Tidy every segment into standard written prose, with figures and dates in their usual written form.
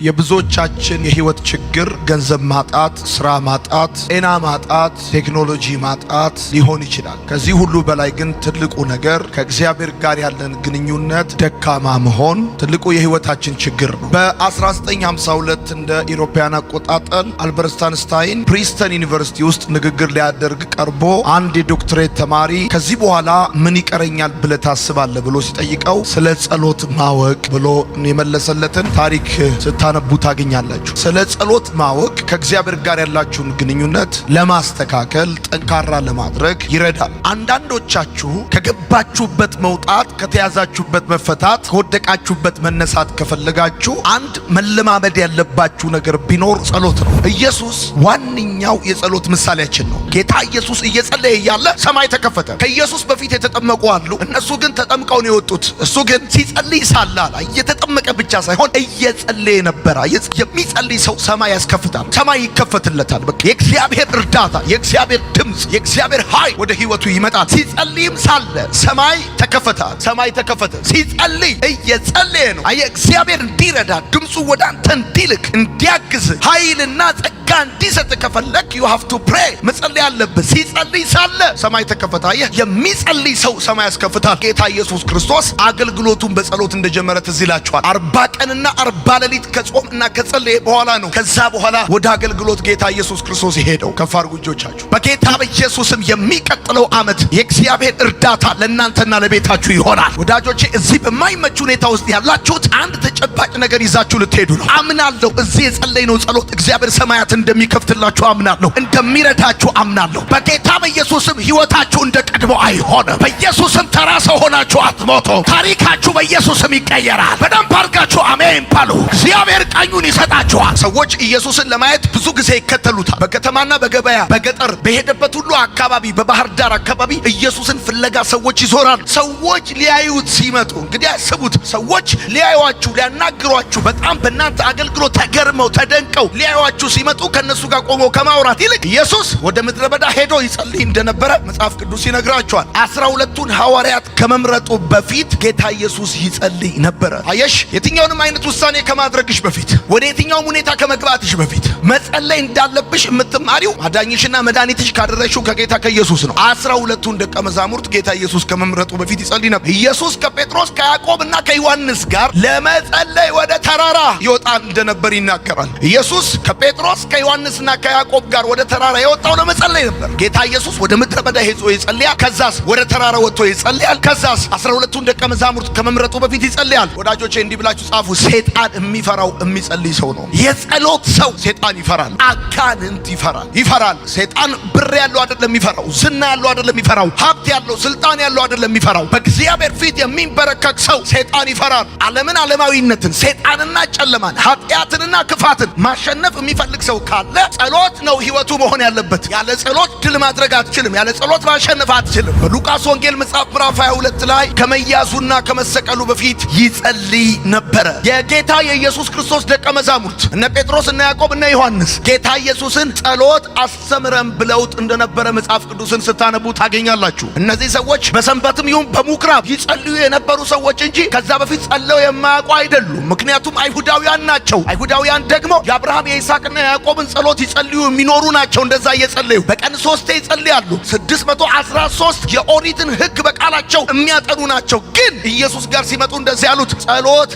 የብዙዎቻችን የህይወት ችግር ገንዘብ ማጣት፣ ስራ ማጣት፣ ጤና ማጣት፣ ቴክኖሎጂ ማጣት ሊሆን ይችላል። ከዚህ ሁሉ በላይ ግን ትልቁ ነገር ከእግዚአብሔር ጋር ያለን ግንኙነት ደካማ መሆን ትልቁ የህይወታችን ችግር ነው። በ1952 እንደ ኢሮፓያን አቆጣጠር አልበርት አንስታይን ፕሪንስተን ዩኒቨርሲቲ ውስጥ ንግግር ሊያደርግ ቀርቦ አንድ የዶክትሬት ተማሪ ከዚህ በኋላ ምን ይቀረኛል ብለህ ታስባለህ ብሎ ሲጠይቀው ስለ ጸሎት ማወቅ ብሎ የመለሰለትን ታሪክ ስታነቡ ታገኛላችሁ። ስለ ጸሎት ማወቅ ከእግዚአብሔር ጋር ያላችሁን ግንኙነት ለማስተካከል ጠንካራ ለማድረግ ይረዳል። አንዳንዶቻችሁ ከገባችሁበት መውጣት፣ ከተያዛችሁበት መፈታት፣ ከወደቃችሁበት መነሳት ከፈለጋችሁ አንድ መለማመድ ያለባችሁ ነገር ቢኖር ጸሎት ነው። ኢየሱስ ዋነኛው የጸሎት ምሳሌያችን ነው። ጌታ ኢየሱስ እየጸለየ እያለ ሰማይ ተከፈተ። ከኢየሱስ በፊት የተጠመቁ አሉ። እነሱ ግን ተጠምቀው ነው የወጡት። እሱ ግን ሲጸልይ ሳለ እየተጠመቀ ብቻ ሳይሆን እየጸለየ ነበር። የሚጸልይ ሰው ሰማይ ያስከፍታል፣ ሰማይ ይከፈትለታል። በቃ የእግዚአብሔር እርዳታ፣ የእግዚአብሔር ድምጽ፣ የእግዚአብሔር ኃይል ወደ ህይወቱ ይመጣል። ሲጸልይም ሳለ ሰማይ ተከፈተ። ሰማይ ተከፈተ። ሲጸልይ እየጸለየ ነው። እግዚአብሔር እንዲረዳ ድምጹ ወደ አንተ እንዲልክ እንዲያግዝ ኃይልና ጸጋ እንዲሰጥ ከፈለክ you have to pray መጸለይ አለበት። ሲጸልይ ሳለ ሰማይ ተከፈተ። የሚጸልይ ሰው ሰማይ ያስከፍታል። ጌታ ኢየሱስ ክርስቶስ አገልግሎቱን በጸሎት እንደጀመረ ትዝ ይላችኋል። 40 ቀንና 40 ሌሊት ከጾምና ከጸለየ በኋላ ነው ከዛ በኋላ ወደ አገልግሎት ጌታ ኢየሱስ ክርስቶስ የሄደው። ከፍ አድርጉ እጆቻችሁ። በጌታ በኢየሱስም የሚቀጥለው ዓመት የእግዚአብሔር እርዳታ ለእናንተና ለቤታችሁ ይሆናል። ወዳጆቼ እዚህ በማይመች ሁኔታ ውስጥ ያላችሁት አንድ ተጨባጭ ነገር ይዛችሁ ልትሄዱ ነው። አምናለሁ። እዚህ የጸለይነው ጸሎት እግዚአብሔር ሰማያት እንደሚከፍትላችሁ አምናለሁ። እንደሚረዳችሁ አምናለሁ። በጌታ በኢየሱስም ህይወታችሁ እንደ ቀድሞ አይሆንም። በኢየሱስም ተራ ሰው ሆናችሁ አትሞቱም። ታሪካችሁ በኢየሱስም ይቀየራል። በደንብ አድርጋችሁ አሜን ባሉ። እግዚአብሔር ቀኙን ይሰጣችኋል። ሰዎች ኢየሱስን ለማየት ብዙ ጊዜ ይከተሉታል። በከተማና በገበያ በገጠር በሄደበት ሁሉ አካባቢ፣ በባህር ዳር አካባቢ ኢየሱስን ፍለጋ ሰዎች ይዞራሉ። ሰዎች ሊያዩት ሲመጡ እንግዲህ ያስቡት። ሰዎች ሊያዩአችሁ፣ ሊያናግሯችሁ፣ በጣም በእናንተ አገልግሎት ተገርመው ተደንቀው ሊያዩአችሁ ሲመጡ ከነሱ ጋር ቆመው ከማውራት ይልቅ ኢየሱስ ወደ ምድረ በዳ ሄዶ ይጸልይ እንደነበረ መጽሐፍ ቅዱስ ይነግራቸዋል። 12ቱን ሐዋርያት ከመምረጡ በፊት ጌታ ኢየሱስ ይጸልይ ነበረ። አየሽ፣ የትኛውንም አይነት ውሳኔ ከማድረግሽ በፊት፣ ወደ የትኛውም ሁኔታ ከመግባትሽ በፊት መጸለይ እንዳለብሽ የምትማሪው አዳኝሽና መድኃኒትሽ ካደረግሽው ከጌታ ከኢየሱስ ነው። 12ቱን ደቀ መዛሙርት ጌታ ኢየሱስ ከመምረጡ በፊት ይጸልይ ነበር። ኢየሱስ ከጴጥሮስ ከያዕቆብና ከዮሐንስ ጋር ለመጸለይ ወደ ተራራ ይወጣ እንደነበር ይናገራል። ኢየሱስ ከጴጥሮስ ከዮሐንስና ከያዕቆብ ጋር ወደ ተራራ የወጣው ለመጸለይ ነበር። ጌታ ኢየሱስ ወደ ምድረ በዳ ሄዶ ይጸልያል። ከዛስ ወደ ተራራ ወጥቶ ይጸልያል። ከዛስ 12ቱን ደቀ መዛሙርት ከመምረጡ በፊት ይጸልያል። ወዳጆቼ እንዲህ ብላችሁ ጻፉ። ሰይጣን የሚፈራው የሚጸልይ ሰው ነው። የጸሎት ሰው ሰይጣን ይፈራል። አጋንንት ይፈራል። ሰይጣን ብር ያለው አይደለም የሚፈራው፣ ዝና ያለው አይደለም የሚፈራው፣ ሀብት ያለው ስልጣን ያለው አይደለም የሚፈራው። በእግዚአብሔር ፊት የሚንበረከክ ሰው ሰይጣን ይፈራል። ዓለምን፣ ዓለማዊነትን፣ ሰይጣንና ጨለማን፣ ኃጢአትንና ክፋትን ማሸነፍ የሚፈልግ ሰው ካለ ጸሎት ነው ህይወቱ መሆን ያለበት። ያለ ጸሎት ድል ማድረግ አትችልም። ያለ ጸሎት ማሸነፍ አትችልም። በሉቃስ ወንጌል መጽሐፍ ምዕራፍ 22 ላይ ከመያዙና ከመሰቀሉ በፊት ይጸልይ ነበረ። የጌታ የኢየሱስ ክርስቶስ ደቀ መዛሙርት እነ ጴጥሮስ እነ ያዕቆብ እነ ዮሐንስ ጌታ ኢየሱስን ጸሎት አስተምረን ብለውት እንደነበረ መጽሐፍ ቅዱስን ስታነቡ ታገኛላችሁ። እነዚህ ሰዎች በሰንበትም ይሁን በምኩራብ ይጸልዩ የነበሩ ሰዎች እንጂ ከዛ በፊት ጸለው የማያውቁ አይደሉም። ምክንያቱም አይሁዳውያን ናቸው። አይሁዳውያን ደግሞ የአብርሃም የይስሐቅና የያዕቆብን ጸሎት ይጸልዩ የሚኖሩ ናቸው። እንደዛ እየጸለዩ በቀን 3 ይጸልያሉ። 613 የኦሪትን ሕግ በቃላቸው የሚያጠኑ ናቸው። ግን ኢየሱስ ጋር ሲመጡ እንደዚህ ያሉት ጸሎት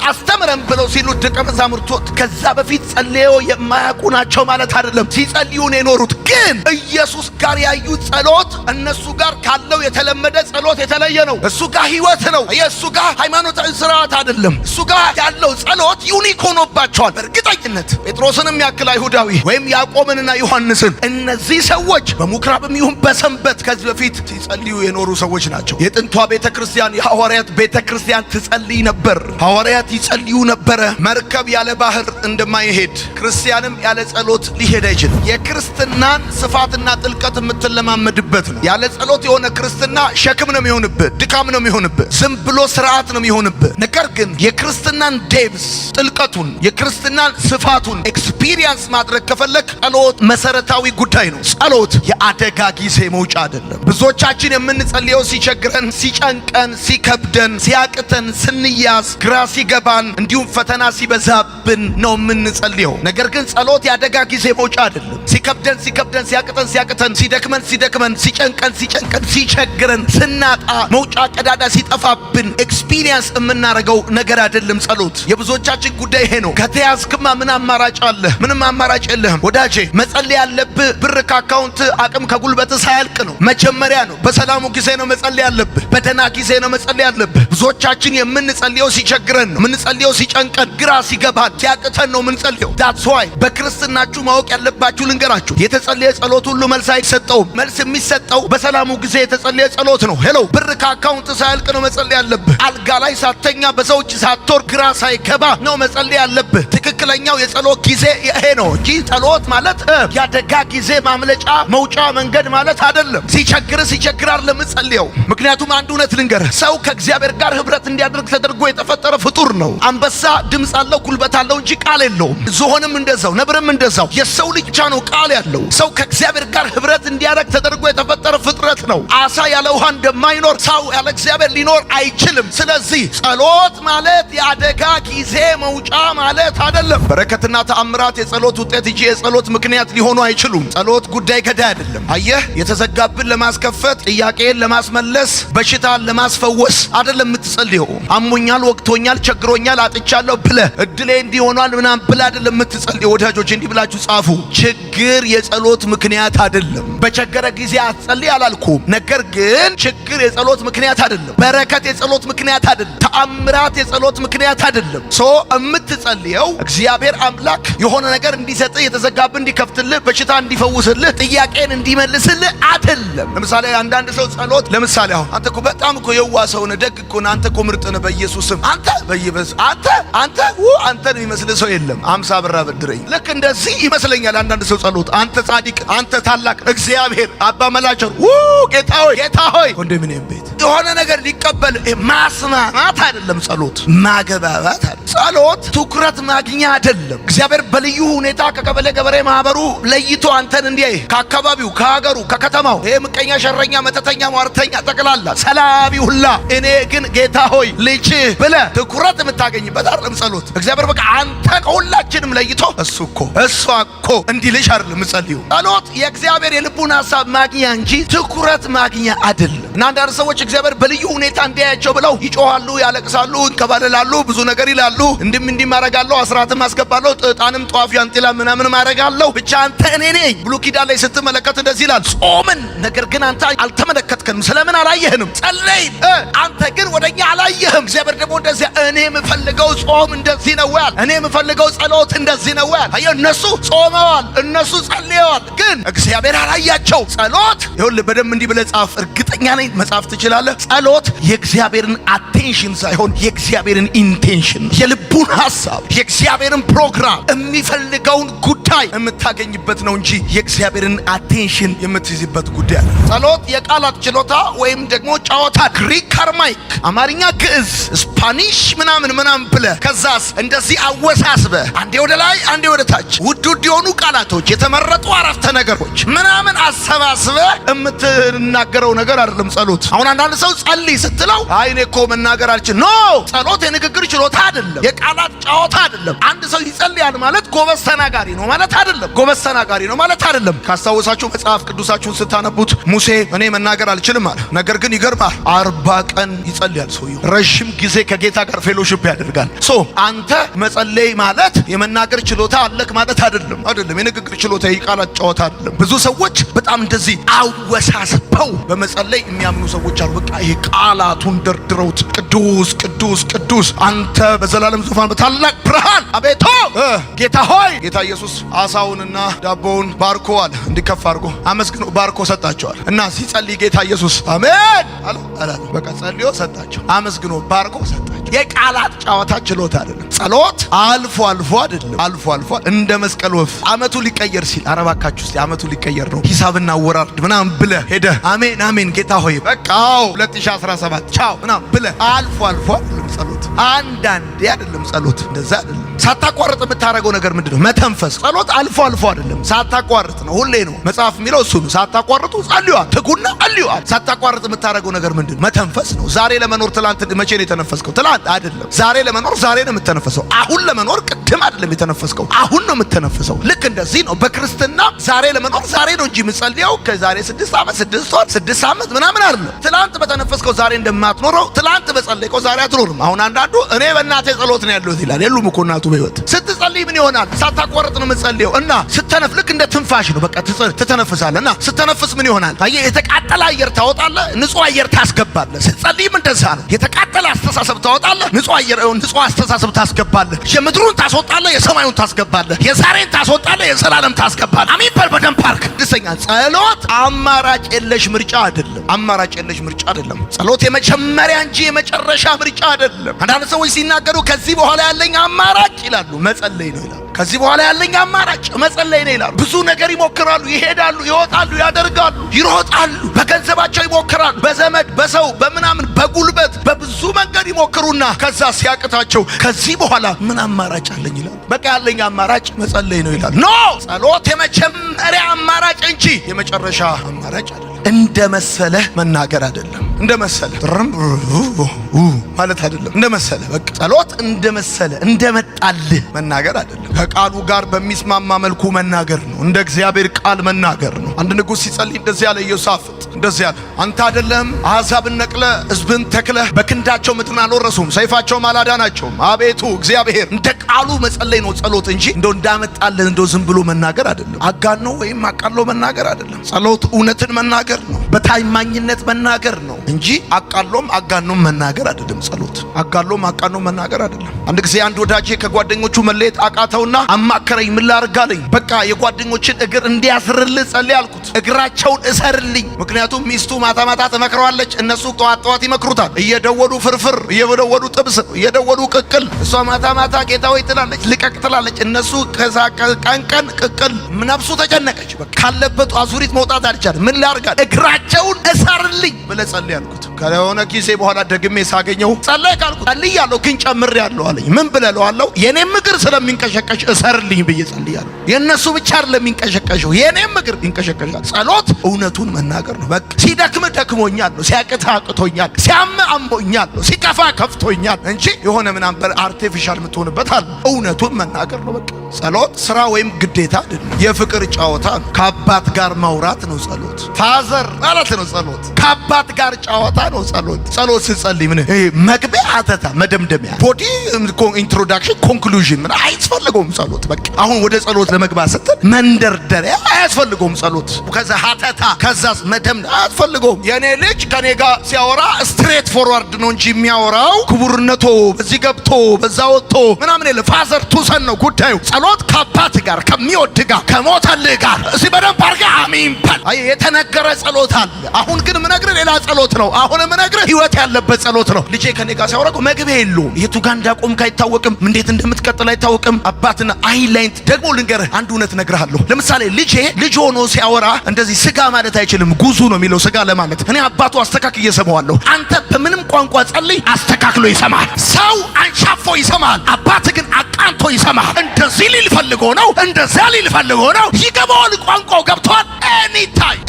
አስተምረን ብለው ሲሉት ደቀ መዛሙርቱ ከዛ በፊት ጸልየው የማያውቁ ናቸው ማለት አይደለም። ሲጸልዩ ነው የኖሩት። ግን ኢየሱስ ጋር ያዩት ጸሎት እነሱ ጋር ካለው የተለመደ ጸሎት የተለየ ነው። እሱ ጋር ህይወት ነው። የእሱ ጋር ሃይማኖታዊ ስርዓት አይደለም። እሱ ጋር ያለው ጸሎት ዩኒክ ሆኖባቸዋል። በእርግጠኝነት ጴጥሮስንም ያክል አይሁዳዊ ወይም ያዕቆብንና ዮሐንስን እነዚህ ሰዎች በምኩራብም ይሁን በሰንበት ከዚህ በፊት ሲጸልዩ የኖሩ ሰዎች ናቸው። የጥንቷ ቤተክርስቲያን የሐዋርያት ቤተክርስቲያን ትጸልይ ነበር። ሐዋርያት ይጸልዩ ነበረ። መርከብ ያለ ባህር እንደማይሄድ ክርስቲያንም ያለ ጸሎት ሊሄድ አይችልም። የክርስትናን ስፋትና ጥልቀት የምትለማመድበት ነው። ያለ ጸሎት የሆነ ክርስትና ሸክም ነው የሚሆንብህ፣ ድካም ነው የሚሆንብህ፣ ዝም ብሎ ስርዓት ነው የሚሆንብህ። ነገር ግን የክርስትናን ዴፕስ ጥልቀቱን፣ የክርስትናን ስፋቱን ኤክስፒሪየንስ ማድረግ ከፈለክ ጸሎት መሰረታዊ ጉዳይ ነው። ጸሎት የአደጋ ጊዜ መውጫ አይደለም። ብዙዎቻችን የምንጸልየው ሲቸግረን፣ ሲጨንቀን፣ ሲከብደን፣ ሲያቅተን፣ ስንያዝ፣ ግራ ሲገባን እንዲሁም ፈተና ሲበዛብን ነው የምንጸልየው። ነገር ግን ጸሎት የአደጋ ጊዜ መውጫ አይደለም። ሲከብደን፣ ሲያቅተን፣ ሲደክመን፣ ሲጨንቀን፣ ሲቸግረን፣ ስናጣ፣ መውጫ ቀዳዳ ሲጠፋብን ኤክስፒሪየንስ የምናደርገው ነገር አይደለም ጸሎት። የብዙዎቻችን ጉዳይ ይሄ ነው። ከተያዝክማ ምን አማራጭ አለ? ምንም አማራጭ የለህም ወዳጄ። መጸለይ ያለብህ ብር ከአካውንት አቅም ከጉልበት ሳያልቅ ነው። መጀመሪያ ነው። በሰላሙ ጊዜ ነው መጸለይ ያለብህ። በደህና ጊዜ ነው መጸለይ ያለብህ። ብዙዎቻችን የምንጸልየው ሲቸግረን ነው። የምንጸልየው ሲጨንቀን፣ ግራ ሲገባን፣ ሲያቅተን ነው የምንጸልየው። ዳትስ ዋይ በክርስትናችሁ ማወቅ ያለባችሁ ልንገራችሁ፣ የተጸለየ ጸሎት ሁሉ መልስ አይሰጠውም። መልስ የሚሰጠው በሰላሙ ጊዜ የተጸለየ ጸሎት ነው። ሄሎ ብር ከአካውንት ሳያልቅ ነው መጸለይ ያለብህ። አልጋ ላይ ሳተኛ፣ በሰው እጅ ሳትወር፣ ግራ ሳይገባ ነው መጸለይ ያለብህ። ትክክለኛው የጸሎት ጊዜ ይሄ ነው እንጂ ጸሎት ማለት የአደጋ ጊዜ ማምለጫ መውጫ መንገድ ማለት አይደለም። ሲቸግር ለምጸልየው። ምክንያቱም አንድ እውነት ልንገርህ፣ ሰው ከእግዚአብሔር ጋር ህብረት እንዲያደርግ ተደርጎ የተፈጠረ ፍጡር ነው። አንበሳ ድምፅ አለው፣ ጉልበት አለው እንጂ ቃል የለውም። ዝሆንም እንደዛው፣ ነብርም እንደዛው። የሰው ልጅ ብቻ ነው ቃል ያለው። ሰው ከእግዚአብሔር ጋር ህብረት እንዲያደርግ ተደርጎ የተፈጠረ ፍጥረት ነው። አሳ ያለ ውሃ እንደማይኖር ሰው ያለ እግዚአብሔር ሊኖር አይችልም። ስለዚህ ጸሎት ማለት የአደጋ ጊዜ መውጫ ማለት አይደለም። በረከትና ተአምራት የጸሎት ውጤት እንጂ የጸሎት ምክንያት ሊሆኑ አይችሉም። ጸሎት ጉዳይ ገዳይ አይደለም። አየህ፣ የተዘጋብን ለማስከፈት፣ ጥያቄን ለማስመለስ፣ በሽታን ለማስፈወስ አይደለም የምትጸልየው። አሞኛል፣ ወቅቶኛል፣ ቸግሮኛል፣ አጥቻለሁ ብለህ እድሌ እንዲሆኗል ምናምን ብለህ አይደለም የምትጸልየው። ወዳጆች እንዲህ ብላችሁ ጻፉ። ችግር የጸሎት ምክንያት አይደለም። በቸገረ ጊዜ አትጸልይ አላልኩም። ነገር ግን ችግር የጸሎት ምክንያት አይደለም። በረከት የጸሎት ምክንያት አይደለም። ተአምራት የጸሎት ምክንያት አይደለም። የምትጸልየው እግዚአብሔር አምላክ የሆነ ነገር እንዲሰጥህ፣ የተዘጋብህ እንዲከፍትልህ፣ በሽታ እንዲፈውስልህ፣ ጥያቄን እንዲመልስልህ አይደለም። ለምሳሌ አንዳንድ ሰው ጸሎት ለምሳሌ አሁን አንተ እኮ በጣም እኮ የዋህ ሰው ነህ፣ ደግ እኮ ነህ፣ አንተ እኮ ምርጥ ነህ፣ በኢየሱስም አንተ ነው የሚመስልህ ሰው የለም። 50 ብር አበድረኝ። ልክ እንደዚህ ይመስለኛል አንዳንድ ሰው ጸሎት። አንተ ጻድቅ፣ አንተ ታላቅ እግዚአብሔር አባ መላቸር ጌታ ሆይ ኮንዶሚኒየም ቤት የሆነ ነገር ሊቀበል ማስማማት አይደለም ጸሎት፣ ማገባባት አይደለም። ጸሎት ትኩረት ማግኛ አይደለም። እግዚአብሔር በልዩ ሁኔታ ከቀበሌ ገበሬ ማህበሩ ለይቶ አንተን እንዲያይ፣ ከአካባቢው፣ ከሀገሩ፣ ከከተማው፣ ይሄ ምቀኛ፣ ሸረኛ፣ መተተኛ፣ ሟርተኛ ጠቅላላ ሰላቢ ሁላ፣ እኔ ግን ጌታ ሆይ ልጅህ ብለህ ትኩረት የምታገኝበት አይደለም ጸሎት። እግዚአብሔር በቃ አንተ ከሁላችንም ለይቶ እሷ እኮ እንዲልሽ አይደለም ጸልዩ። ጸሎት የእግዚአብሔር የልቡን ሐሳብ ማግኛ እንጂ ትኩረት ማግኛ አይደለም። እና አንዳንድ ሰዎች እግዚአብሔር በልዩ ሁኔታ እንዲያያቸው ብለው ይጮሃሉ፣ ያለቅሳሉ፣ እንከባለላሉ፣ ብዙ ነገር ይላሉ። እንዲህ ማረጋለሁ፣ አስራትም አስገባለሁ፣ ዕጣንም ጧፍ ያንጥላ ምናምን ማረጋለሁ፣ ብቻ አንተ እኔ ነኝ። ብሉይ ኪዳን ላይ ስትመለከት እንደዚህ ይላል፣ ጾምን፣ ነገር ግን አንተ አልተመለከትከንም፣ ስለምን አላየህንም? ጸለይ፣ አንተ ግን ወደኛ አላየህም። እግዚአብሔር ደግሞ እንደዚህ እኔ የምፈልገው ጾም እንደዚህ ነው ያል፣ እኔ የምፈልገው ጸሎት እንደዚህ ነው ያል። አየህ፣ እነሱ ጾመዋል፣ እነሱ ጸልየዋል፣ ግን እግዚአብሔር አላያቸው። ጸሎት ይኸውልህ፣ በደንብ እንዲህ ብለህ ጻፍ። እርግጠኛ ነኝ መጻፍ ትችላለህ። ጸሎት የእግዚአብሔርን አቴንሽን ሳይሆን የእግዚአብሔርን ኢንቴንሽን፣ የልቡን ሐሳብ፣ የእግዚአብሔርን ፕሮግራም፣ የሚፈልገውን ጉዳይ የምታገኝበት ነው እንጂ የእግዚአብሔርን አቴንሽን የምትይዝበት ጉዳይ አለ። ጸሎት የቃላት ችሎታ ወይም ደግሞ ጨዋታ፣ ግሪክ አርማይክ፣ አማርኛ ግዕዝ፣ ስፓኒሽ ምናምን ብለህ ከዛስ እንደዚህ አወሳስበህ አንዴ ወደ ላይ አንዴ ወደ ታች ውድ የሆኑ ቃላቶች፣ የተመረጡ አረፍተ ነገሮች ምናምን አሰባስበህ የምትናገረው ነገር አይደለም ጸሎት። አሁን አንዳንድ ሰው ጸልይ ስትለው አይ እኔ እኮ መናገር አልችልም። ኖ ጸሎት የንግግር ችሎታ አይደለም፣ የቃላት ጨዋታ አይደለም። አንድ ሰው ይጸልያል ማለት ጎበዝ ተናጋሪ ነው ማለት አይደለም። ጎበዝ ተናጋሪ ነው ማለት አይደለም። ካስታወሳችሁ መጽሐፍ ቅዱሳችሁን ስታነቡት ሙሴ እኔ መናገር አልችልም አለ። ነገር ግን ይገርማል፣ 40 ቀን ይጸልያል ሰውየው። ረጅም ጊዜ ከጌታ ጋር ፌሎሺፕ ያደርጋል። አንተ መጸለይ ማለት የመናገር ችሎታ አለክ ማለት አይደለም። የንግግር ችሎታ የቃላት ጨዋታ አይደለም። ብዙ ሰዎች በጣም እንደዚህ አወሳስበው በመጸለይ የሚያምኑ ሰዎች አሉ። በቃ ይሄ ቃላቱን ደርድረውት ቅዱስ ቅዱስ ቅዱስ አንተ በዘላለም ዙፋን በታላቅ ብርሃን አቤቶ ጌታ ሆይ። ጌታ ኢየሱስ አሳውንና ዳቦውን ባርኮ አለ እንዲከፍ አድርጎ አመስግኖ ባርኮ ሰጣቸዋል። እና ሲጸልይ ጌታ ኢየሱስ አሜን አለ። በቃ ጸልዮ ሰጣቸው፣ አመስግኖ ባርኮ ሰጣቸው። የቃላት ጨዋታ ችሎታ አይደለም። ጸሎት አልፎ አልፎ አይደለም፣ አልፎ አልፎ እንደ መስቀል ወፍ አመቱ ሊቀየር ሲል አረባካችሁ እስቲ አመቱ ሊቀየር ነው ሂሳብና ወራርድ ምናምን ብለህ ሄደህ አሜን አሜን ጌታ ሆይ በቃው 2017 ቻው ምናምን ብለህ አልፎ አልፎ አይደለም ጸሎት። አንዳንዴ አይደለም ጸሎት፣ እንደዛ አይደለም። ሳታቋርጥ የምታደርገው ነገር ምንድነው? መተንፈስ። ጸሎት አልፎ አልፎ አይደለም፣ ሳታቋርጥ ነው። ሁሌ ነው። መጽሐፍ የሚለው እሱ ነው። ሳታቋርጡ ጸልዩአል፣ ትጉና ጸልዩአል። ሳታቋርጥ የምታደርገው ነገር ምንድነው? መተንፈስ ነው። ዛሬ ለመኖር ትላንት መቼ ነው የተነፈስከው? ትላንት አይደለም። ዛሬ ለመኖር ዛሬ ነው የምትተነፈሰው። አሁን ለመኖር ቅድም አይደለም የተነፈስከው፣ አሁን ነው የምትተነፈሰው። ልክ እንደዚህ ነው በክርስትና ዛሬ ለመኖር ዛሬ ነው እንጂ የምጸልየው ከዛሬ 6 ዓመት 6 ወር 6 ዓመት ምናምን አይደለም። ትላንት በተነፈስከው ዛሬ እንደማትኖረው ትላንት በጸለይከው ዛሬ አትኖርም። አሁን አንዳንዱ እኔ በእናቴ ጸሎት ነው ያለሁት ይላል። የሉም እኮ እናቱ በህይወት። ስትጸልይ ምን ይሆናል? ሳታቋርጥ ነው የምትጸልየው እና ስትተነፍ ልክ እንደ ትንፋሽ ነው። በቃ ትተነፍሳለህ እና ስትተነፍስ ምን ይሆናል? አየህ፣ የተቃጠለ አየር ታወጣለህ፣ ንጹህ አየር ታስገባለህ። ስትጸልይም እንደዛ ነው። የተቃጠለ አስተሳሰብ ታወጣለህ፣ ንጹህ አየር ንጹህ አስተሳሰብ ታስገባለህ። የምድሩን ታስወጣለህ፣ የሰማዩን ታስገባለህ። የዛሬን ታስወጣለህ፣ የዘላለም ታስገባለህ። አሜን በል በደንብ ፓርክ ድሰኛ። ጸሎት አማራጭ የለሽ ምርጫ አይደለም። አማራጭ የለሽ ምርጫ አይደለም። ጸሎት የመጀመሪያ እንጂ የመጨረሻ ምርጫ አይደለም። አንዳንድ ሰዎች ሲናገሩ ከዚህ በኋላ ያለኝ አማራጭ ይላሉ፣ መጸለይ ነው ይላሉ። ከዚህ በኋላ ያለኝ አማራጭ መጸለይ ነው ይላሉ። ብዙ ነገር ይሞክራሉ፣ ይሄዳሉ፣ ይወጣሉ፣ ያደርጋሉ፣ ይሮጣሉ፣ በገንዘባቸው ይሞክራሉ፣ በዘመድ በሰው በምናምን በጉልበት በብዙ መንገድ ይሞክሩና ከዛ ሲያቅታቸው ከዚህ በኋላ ምን አማራጭ አለኝ ይላሉ። በቃ ያለኝ አማራጭ መጸለይ ነው ይላሉ። ኖ ጸሎት የመጀመሪያ አማራጭ እንጂ የመጨረሻ አማራጭ አይደለም። እንደ መሰለህ መናገር አይደለም። እንደ መሰለህ ማለት አይደለም። እንደ መሰለህ በቃ ጸሎት እንደ መሰለህ እንደመጣልህ መናገር አይደለም። ከቃሉ ጋር በሚስማማ መልኩ መናገር ነው። እንደ እግዚአብሔር ቃል መናገር ነው። አንድ ንጉሥ ሲጸልይ እንደዚህ ያለ ኢዮሳፍጥ እንደዚህ ያለ አንተ አይደለም አሕዛብን ነቅለህ ሕዝብን ተክለህ በክንዳቸው ምድርን አልወረሱም፣ ሰይፋቸውም አላዳናቸውም። አቤቱ እግዚአብሔር እንደ ቃሉ መጸለይ ነው ጸሎት እንጂ እንደው እንዳመጣልህ እንደው ዝም ብሎ መናገር አይደለም። አጋኖ ወይም አቃሎ መናገር አይደለም። ጸሎት እውነትን መናገር ነው። በታማኝነት መናገር ነው እንጂ አቃሎም አጋኖም መናገር አይደለም። ጸሎት አጋሎም አቃኖም መናገር አይደለም። አንድ ጊዜ አንድ ወዳጄ ከጓደኞቹ መለየት አቃተውና አማከረኝ። ምን ላርጋለኝ? በቃ የጓደኞችን እግር እንዲያስርልህ ጸልይ አልኩት። እግራቸውን እሰርልኝ። ምክንያቱም ሚስቱ ማታ ማታ ትመክረዋለች፣ እነሱ ጠዋት ጠዋት ይመክሩታል። እየደወሉ ፍርፍር፣ እየደወሉ ጥብስ፣ እየደወሉ ቅቅል። እሷ ማታ ማታ ጌታ ሆይ ትላለች፣ ልቀቅ ትላለች። እነሱ ቀን ቀን ቅቅል። ነፍሱ ተጨነቀች። በቃ ካለበት አዙሪት መውጣት አልቻለም። ምን ላርጋል? እግራቸውን እሰርልኝ ብለህ ጸልይ አልኩት። ከሆነ ጊዜ በኋላ ደግሜ ሳገኘው ጸለይ ካልኩት ጸልያለሁ ግን ጨምሬያለሁ አለኝ። ምን ብለህ እለዋለሁ? የኔም እግር ስለሚንቀሸቀሽ እሰርልኝ ብዬ ጸልያለሁ። የእነሱ ብቻ አይደለም የሚንቀሸቀሸው፣ የኔም እግር ይንቀሸቀሻል። ጸሎት እውነቱን መናገር ነው። በቃ ሲደክም ደክሞኛል ነው፣ ሲያቅት አቅቶኛል፣ ሲያም አሞኛል ነው፣ ሲከፋ ከፍቶኛል እንጂ የሆነ ምናምን አርቲፊሻል የምትሆንበት አለ። እውነቱን መናገር ነው በቃ። ጸሎት ስራ ወይም ግዴታ አይደለም። የፍቅር ጨዋታ ነው። ከአባት ጋር ማውራት ነው ጸሎት። ፋዘር ማለት ነው ጸሎት። ከአባት ጋር ጨዋታ ነው ጸሎት። ጸሎት ስትጸልይ ምን መግቢያ፣ አተታ፣ መደምደሚያ፣ ቦዲ ኢንትሮዳክሽን፣ ኮንክሉዥን ምን አያስፈልገውም ጸሎት። በቃ አሁን ወደ ጸሎት ለመግባት ስትል መንደርደሪያ አያስፈልገውም ጸሎት። ከዛ ሀተታ፣ ከዛስ መደምደሚያ አያስፈልገውም። የኔ ልጅ ከኔ ጋር ሲያወራ ስትሬት ፎርዋርድ ነው እንጂ የሚያወራው ክቡርነቶ በዚህ ገብቶ በዛ ወጥቶ ምናምን የለ። ፋዘር ቱሰን ነው ጉዳዩ። ጸሎት ከአባት ጋር ከሚወድ ጋር ከሞተልህ ጋር እዚህ በደንብ አድርገህ አሜን በል። አይ የተነገረ ጸሎት አለ። አሁን ግን ምነግርህ ሌላ ጸሎት ነው። አሁን ምነግርህ ህይወት ያለበት ጸሎት ነው። ልጄ ከኔ ጋር ሲያወራ መግቢያ የለውም። የቱ ጋር እንዳቆምክ አይታወቅም። እንዴት እንደምትቀጥል አይታወቅም። አባትና አይላይንት ደግሞ ልንገርህ አንድ እውነት እነግርሃለሁ። ለምሳሌ ልጅ ሆኖ ሲያወራ እንደዚህ ስጋ ማለት አይችልም። ጉዙ ነው የሚለው ስጋ ለማለት። እኔ አባቱ አስተካክዬ እሰማዋለሁ። አንተ በምንም ቋንቋ ጸልይ አስተካክሎ ይሰማል። ሰው አንሻፎ ይሰማል። አባት ግን አቃንቶ ይሰማል። እንደዚህ ሊል ፈልጎ ነው፣ እንደዛ ሊል ፈልጎ ነው። ይገባዋል። ቋንቋው ገብቷል። ኤኒታይም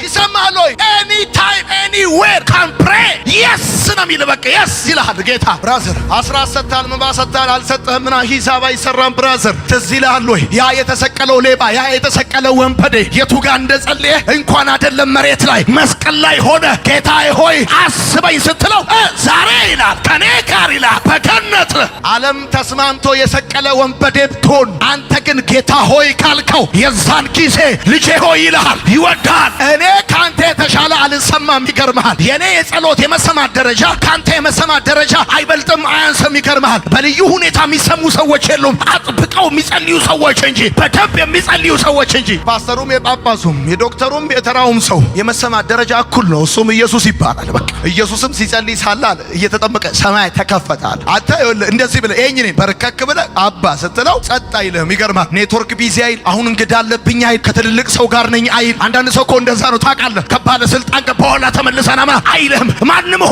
ይሰማል ወይ? ኤኒታይም ኤኒዌር ካን ፕሬይ የስ ነው የሚል በቃ የስ ይልሃል ጌታ። ብራዘር አስራት ሰጥተሃል፣ መባ ሰጥተሃል፣ አልሰጠህም ምና ሂሳብ አይሰራም። ብራዘር ትዝ ይልሃል ወይ? ያ የተሰቀለው ሌባ፣ ያ የተሰቀለው ወንበዴ የቱ ጋር እንደጸለየ እንኳን አይደለም መሬት ላይ መስቀል ላይ ሆነ ጌታ ሆይ አስበኝ ስትለው ዛሬ ይላል ከኔ ጋር ይላል በገነት ዓለም ተስማ ተስማምቶ የሰቀለ ወንበዴ ብትሆን አንተ ግን ጌታ ሆይ ካልከው የዛን ጊዜ ልጄ ሆይ ይልሃል፣ ይወዳል። እኔ ካንተ የተሻለ አልሰማም። ይገርምሃል፣ የኔ የጸሎት የመሰማት ደረጃ ካንተ የመሰማት ደረጃ አይበልጥም አያንስም። ይገርምሃል፣ በልዩ ሁኔታ የሚሰሙ ሰዎች የሉም፣ አጥብቀው የሚጸልዩ ሰዎች እንጂ፣ በደንብ የሚጸልዩ ሰዎች እንጂ። ፓስተሩም የጳጳሱም የዶክተሩም የተራውም ሰው የመሰማት ደረጃ እኩል ነው። እሱም ኢየሱስ ይባላል። በቃ ኢየሱስም ሲጸልይ ሳለ እየተጠመቀ ሰማይ ተከፈታል። አንተ እንደዚህ ብለህ ይሄን በርከክ ብለህ አባ ስትለው ጸጥ አይልም። ይገርምሃል፣ ኔትወርክ ቢዚ አይል፣ አሁን እንግዳ አለብኝ አይል፣ ከትልልቅ ሰው ጋር ነኝ አይል። አንዳንድ ሰው እኮ እንደዛ ነው ታውቃለህ። ከባለ ስልጣን በኋላ ተመልሰና አይልህም። ማንም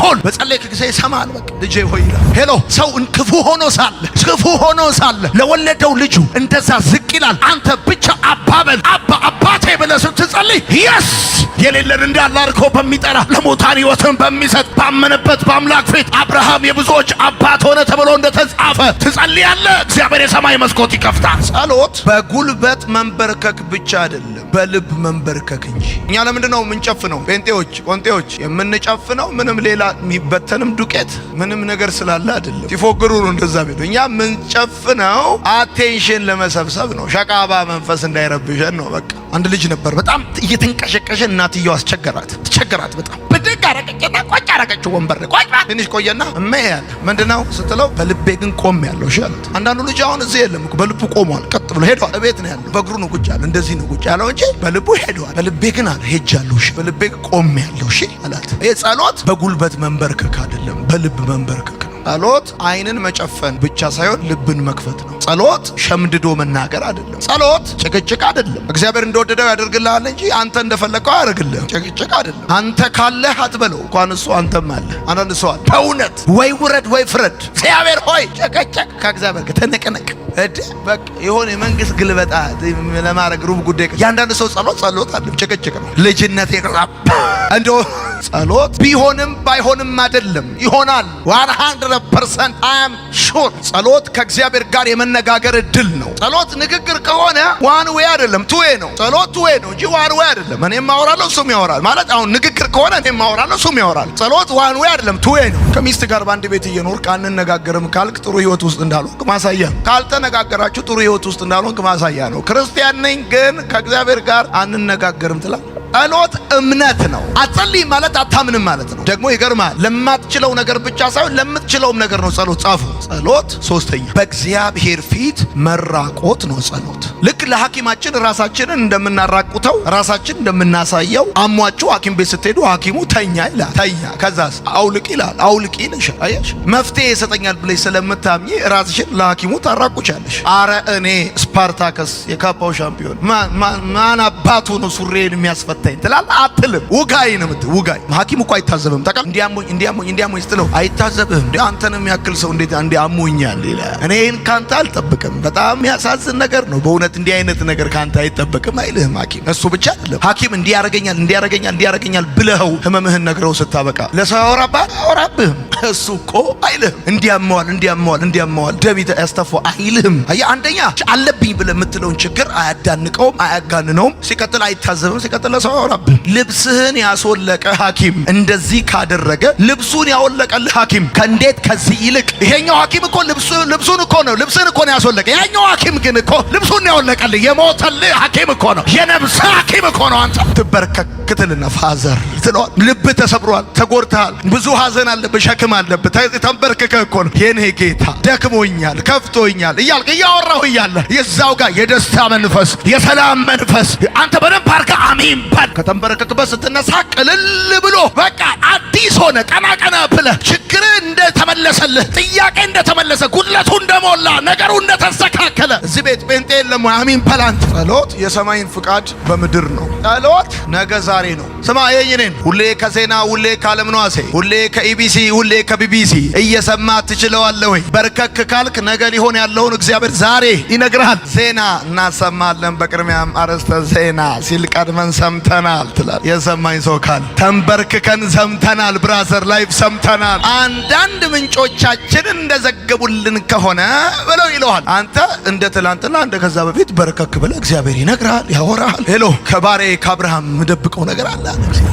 ሆን በጸለይክ ጊዜ ይሰማል። በቃ ልጄ ሆይ ይላል። ሄሎ ሰው ክፉ ሆኖ ሳለ ለወለደው ልጁ እንደዛ ዝቅ ይላል። አንተ ብቻ አባበል አባቴ ብለህ ስትጸልይ የስ የሌለን እንዳለ አድርጎ በሚጠራ ለሙታን ሕይወትን በሚሰጥ ባመነበት በአምላክ ፊት አብርሃም የብዙዎች አባት ሆነ ተብሎ እንደተጻፈ ትጸልያለህ። እግዚአብሔር የሰማይ መስኮት ይከፍታል። ጸሎት በጉልበት መንበርከክ ብቻ አይደለም፣ በልብ መንበርከክ እንጂ። እኛ ለምንድን ነው የምንጨፍነው? ቆንጤዎች የምንጨፍነው ምንም ሌላ የሚበተንም ዱቄት ምንም ነገር ስላለ አይደለም። ሲፎግሩ ነው እንደዛ ቢሉ። እኛ የምንጨፍነው አቴንሽን ለመሰብሰብ ነው። ሸቃባ መንፈስ እንዳይረብሸን ነው። በቃ አንድ ልጅ ነበር በጣም እየተንቀሸቀሸ እናትየው አስቸገራት በጣም ብድግ አረቀችና ቆጭ አረቀችው ወንበር ቆጭ። ትንሽ ቆየና እመያለ ምንድነው ስትለው በልቤ ግን ቆም ያለው እሺ አላት። አንዳንዱ ልጅ አሁን እዚህ የለም እኮ በልቡ ቆሟል፣ ቀጥ ብሎ ሄዷል። እቤት ነው ያለው፣ በእግሩ ነው ቁጭ ያለው፣ እንደዚህ ነው ቁጭ ያለው እንጂ በልቡ ሄዷል። በልቤ ግን አለ ሄጃለሁ፣ እሺ በልቤ ቆም ያለው እሺ አላት። ይሄ ጸሎት በጉልበት መንበርከክ አይደለም፣ በልብ መንበርከክ ነው። ጸሎት አይንን መጨፈን ብቻ ሳይሆን ልብን መክፈት ነው። ጸሎት ሸምድዶ መናገር አይደለም። ጸሎት ጭቅጭቅ አይደለም። እግዚአብሔር እንደወደደው ያደርግልሃል እንጂ አንተ እንደፈለከው አያደርግልህም። ጭቅጭቅ አይደለም። አንተ ካለህ አትበለው፣ እንኳን እሱ አንተም አለ። አንዳንድ ሰው አለ በእውነት ወይ ውረድ ወይ ፍረድ፣ እግዚአብሔር ሆይ ጭቅጭቅ ከእግዚአብሔር ጋር ተነቀነቅ በቃ የሆነ የመንግስት ግልበጣ ለማድረግ ሩብ ጉዳይ። ያንዳንድ ሰው ጸሎት አይደለም፣ ጭቅጭቅ ነው። ልጅነት ይራብ እንደው ጸሎት ቢሆንም ባይሆንም አይደለም፣ ይሆናል 100% I am sure። ጸሎት ከእግዚአብሔር ጋር የመነጋገር እድል ነው። ጸሎት ንግግር ከሆነ ዋን ዌይ አይደለም፣ ቱ ዌይ ነው። ጸሎት ቱ ዌይ ነው እንጂ ዋን ዌይ አይደለም። እኔም ማወራለሁ እሱም ያወራል ማለት። አሁን ንግግር ከሆነ እኔም ማወራለሁ እሱም ያወራል። ጸሎት ዋን ዌይ አይደለም፣ ቱ ዌይ ነው። ከሚስት ጋር በአንድ ቤት እየኖርክ አንነጋገርም ካልክ ጥሩ ህይወት ውስጥ እንዳልሆንክ ማሳያ ነው። ካልተነጋገራችሁ ጥሩ ህይወት ውስጥ እንዳልሆንክ ማሳያ ነው። ክርስቲያን ነኝ ግን ከእግዚአብሔር ጋር አንነጋገርም ትላለህ። ጸሎት እምነት ነው። አትጸልይ ማለት አታምንም ማለት ነው። ደግሞ ይገርማል፣ ለማትችለው ነገር ብቻ ሳይሆን ለምትችለውም ነገር ነው ጸሎት። ጻፉ። ጸሎት ሶስተኛ በእግዚአብሔር ፊት መራቆት ነው። ጸሎት ልክ ለሐኪማችን ራሳችንን እንደምናራቁተው ራሳችን እንደምናሳየው አሟችሁ ሐኪም ቤት ስትሄዱ ሐኪሙ ተኛ ይላል። ተኛ ከዛስ አውልቅ ይላል። አውልቅ ይልሻል። አያሽ መፍትሄ ይሰጠኛል ብለሽ ስለምታምኚ ራስሽን ለሐኪሙ ታራቁቻለሽ። አረ እኔ ስፓርታከስ የካፓው ሻምፒዮን ማን አባቱ ነው ሱሬን የሚያስፈታኝ ትላለህ አትልም። ውጋይ ነው የምትል። ውጋይ ሐኪም እኮ አይታዘብም። ታውቃለህ እንዲያሞኝ ስትለው አይታዘብህም። እንዴ አንተንም ያክል ሰው እንዴት አሞኛል ይላል። እኔን ካንተ አልጠብቅም። በጣም የሚያሳዝን ነገር ነው በእውነት። እንዲህ አይነት ነገር ካንተ አይጠበቅም አይልህም ሐኪም። እሱ ብቻ አይደለም ሐኪም እንዲያረገኛል ብለኸው ህመምህን ነግረው ስታበቃ ለሰው አወራብህም። እሱ እኮ አይልህም እንዲያመዋል ደቢተ ያስተፋ አይልህም። አንደኛ አለብኝ ብለህ የምትለውን ችግር አያዳንቀውም፣ አያጋንነውም። ሲቀጥል አይታዘብም። ሲቀጥል ለሰው አወራብህም። ልብስህን ያስወለቀ ሐኪም እንደዚህ ካደረገ ልብሱን ያወለቀልህ ሐኪም ከእንዴት ከዚህ ይልቅ ይሄኛው ሐኪም እኮ ልብስህን እኮ ነው ያስወለቀ። ያኛው ሐኪም ግን እኮ ልብሱን ያወለቀልህ የሞተልህ ሐኪም እኮ ነው። የነብስ ሐኪም እኮ ነው። አንተ ትበርከክትልና ፋዘር ትለዋል። ልብ ተሰብሯል፣ ተጎድተሃል፣ ብዙ ሐዘን አለብህ፣ ሸክም አለብህ። ተንበርክከህ እኮ ነው የኔ ጌታ ደክሞኛል፣ ከፍቶኛል እያልክ እያወራሁ እያለ የዛው ጋር የደስታ መንፈስ፣ የሰላም መንፈስ አንተ በደንብ አድርገህ አሜን በል። ከተንበረከክበት ስትነሳ ቅልል ብሎ በቃ አዲስ ሆነ። ቀና ብለህ ችግርህ እንደተመለሰልህ፣ ጥያቄ እንደተመለሰ፣ ጉድለቱ እንደሞላ፣ ነገሩ እንደተስተካከለ። እዚህ ቤት ጴንጤ የለም ወይ? አሜን በል አንተ። ጸሎት የሰማይን ፍቃድ በምድር ነው። ጸሎት ነገ ዛሬ ነው። ስማ የኔን ሁሌ ከዜና ሁሌ ከዓለም ነዋሴ ሁሌ ከኢቢሲ ሁሌ ከቢቢሲ እየሰማ ትችለዋለህ ወይ? በርከክ ካልክ ነገ ሊሆን ያለውን እግዚአብሔር ዛሬ ይነግርሃል። ዜና እናሰማለን። በቅድሚያም አርዕስተ ዜና ሲል ቀድመን ሰምተናል ትላል። የሰማኝ ሰው ካለ ተንበርክከን ሰምተናል። ብራዘር ላይፍ ሰምተናል። አንዳንድ ምንጮቻችን እንደዘገቡልን ከሆነ ብለው ይለዋል። አንተ እንደ ትላንትና እንደ ከዛ በፊት በርከክ ብለህ እግዚአብሔር ይነግርሃል፣ ያወራሃል። ሄሎ ከባሬ ከአብርሃም የምደብቀው ነገር አለ።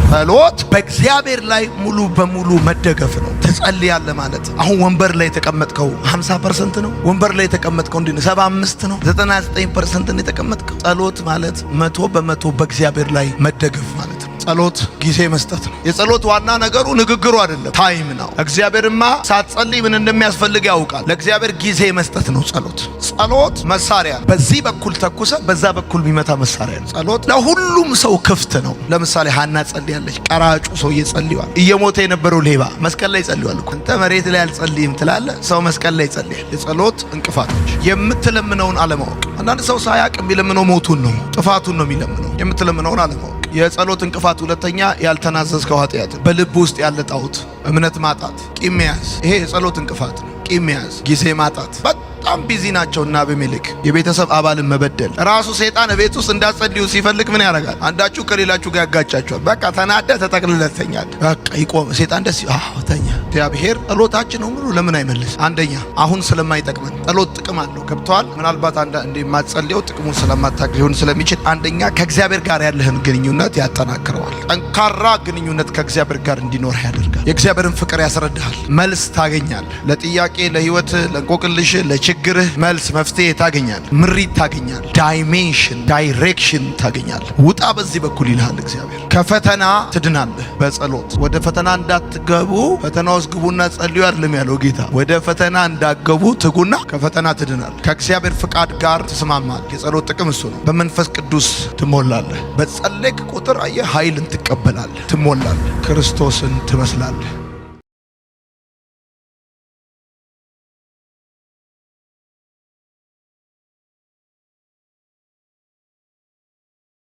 ጸሎት በእግዚአብሔር ላይ ሙሉ በሙሉ መደገፍ ነው። ትጸልያለህ ማለት አሁን ወንበር ላይ የተቀመጥከው 50% ነው። ወንበር ላይ የተቀመጥከው እንዴ 75 ነው። 99% ነው የተቀመጥከው። ጸሎት ማለት 100% በእግዚአብሔር ላይ መደገፍ ማለት ነው። ጸሎት ጊዜ መስጠት ነው። የጸሎት ዋና ነገሩ ንግግሩ አይደለም፣ ታይም ነው። እግዚአብሔርማ ሳትጸልይ ምን እንደሚያስፈልግ ያውቃል። ለእግዚአብሔር ጊዜ መስጠት ነው ጸሎት። ጸሎት መሳሪያ ነው። በዚህ በኩል ተኩሰ በዛ በኩል የሚመታ መሳሪያ ነው። ጸሎት ለሁሉም ሰው ክፍት ነው። ለምሳሌ ሐና ጸልያለች። ቀራጩ ሰው ጸልይዋል። እየሞተ የነበረው ሌባ መስቀል ላይ ጸልይዋል እኮ። አንተ መሬት ላይ አልጸልይም ትላለህ፣ ሰው መስቀል ላይ ጸልያል። የጸሎት እንቅፋቶች የምትለምነውን አለማወቅ። አንዳንድ ሰው ሳያቅ የሚለምነው ሞቱን ነው፣ ጥፋቱን ነው የሚለምነው፣ የምትለምነውን አለማወቅ። የጸሎት እንቅፋት ሁለተኛ ያልተናዘዝከው ኃጢአት፣ በልብ ውስጥ ያለ ጣዖት፣ እምነት ማጣት፣ ቂም መያዝ። ይሄ የጸሎት እንቅፋት ነው። ቂም መያዝ፣ ጊዜ ማጣት። በጣም ቢዚ ናቸውና አቤሜሌክ የቤተሰብ አባልን መበደል። ራሱ ሰይጣን ቤት ውስጥ እንዳትጸልዩ ሲፈልግ ምን ያደርጋል? አንዳችሁ ከሌላችሁ ጋር ያጋጫቸዋል። በቃ ተናደ ተጠቅልለህ ትተኛለህ። በቃ ይቆም። ሰይጣን ደስ ተኛ። እግዚአብሔር ጸሎታችን ነው ሙሉ ለምን አይመልስ? አንደኛ አሁን ስለማይጠቅመን። ጸሎት ጥቅም አለው። ገብተዋል? ምናልባት አንዴ የማትጸልየው ጥቅሙ ስለማታውቅ ሊሆን ስለሚችል፣ አንደኛ ከእግዚአብሔር ጋር ያለህን ግንኙነት ያጠናክረዋል። ጠንካራ ግንኙነት ከእግዚአብሔር ጋር እንዲኖር ያደርጋል። የእግዚአብሔርን ፍቅር ያስረዳሃል። መልስ ታገኛለህ። ለጥያቄ፣ ለህይወት፣ ለእንቆቅልሽ፣ ለችግርህ መልስ መፍትሄ ታገኛለህ። ምሪት ታገኛለህ። ዳይሬክሽን ታገኛለህ። ውጣ በዚህ በኩል ይልሃል እግዚአብሔር። ከፈተና ትድናለህ በጸሎት። ወደ ፈተና እንዳትገቡ ፈተና ውስጥ ግቡና ጸልዩ አይደለም ያለው ጌታ። ወደ ፈተና እንዳትገቡ ትጉና ከፈተና ትድናለህ። ከእግዚአብሔር ፍቃድ ጋር ትስማማለህ። የጸሎት ጥቅም እሱ ነው። በመንፈስ ቅዱስ ትሞላለህ። በጸለይክ ቁጥር ኃይልን ትቀበላለህ፣ ትሞላለህ፣ ክርስቶስን ትመስላለህ።